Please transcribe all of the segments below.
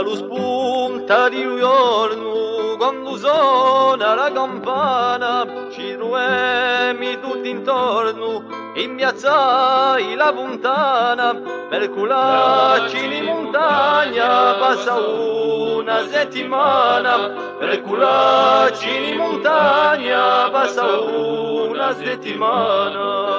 Allo spunta di un giorno, quando suona la campana, ci troviamo tutti intorno, in piazzai la fontana, per cularci in montagna passa una settimana, per cularci in montagna passa una settimana.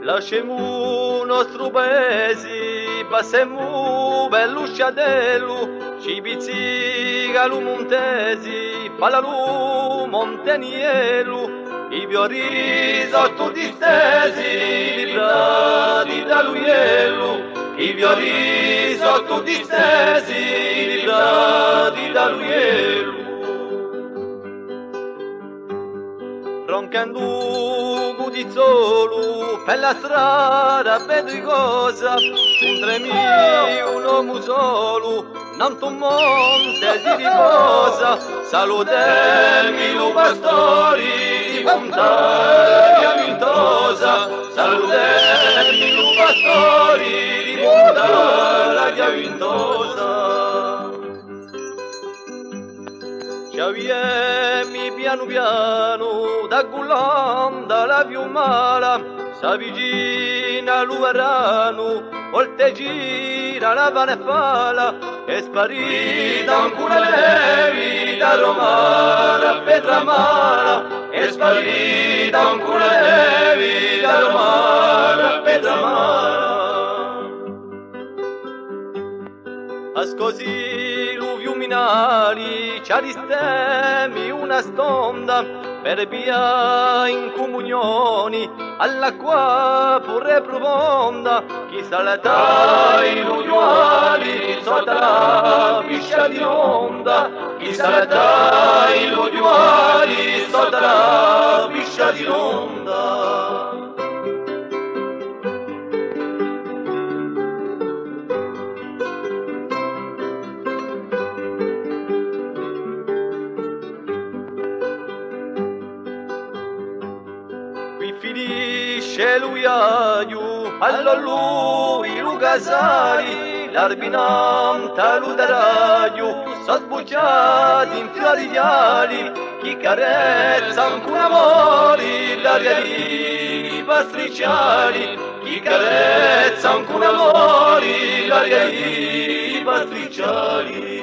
Lasciamo il nostro paese, passiamo per l'usciatello, ci pizzica lo montesi, falla montaniello, i fiori sotto distesi, librati dall'uiello, i fiori sotto distesi, librati dall'uiello. Roncando gudizzolo per la strada vedi cosa, un tremio un uomo solo, nanto un monte si riposa, salutemi lo pastori di montagna vintosa, salutemi lo pastori di montagna vintosa. Ci avviemi piano piano da Gulanda la piumala, s'avvicina l'uverano, volte gira la panefala, è sparita ancora levi da Romana a Petramala, è sparita ancora levi da Romana a Petramala. Ascosì luviuminali ci aristemi una stonda per via in comunioni all'acqua pure profonda, chi salta i luviuali sotto la piscia di onda, chi salta i luviuali sotto la piscia di onda. Finisce lui aiu, allo lui lu casali, l'arbinanta l'udaraio, so sbucciati in fiori viali, chi carezza ancora amori, l'aria di pastricciali, chi carezza ancora amori, l'aria di pastricciali.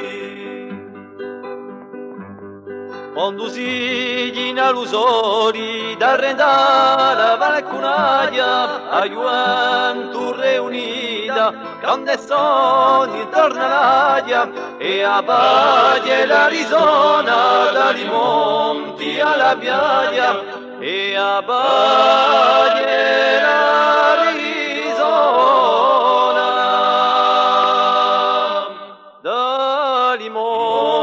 Quando si ghina l'usori da rendare vale cunaglia a Juventus reunita quando sono intorno all'aia e a pace l'Arizona dai monti alla piaglia e a pace l'Arizona dai monti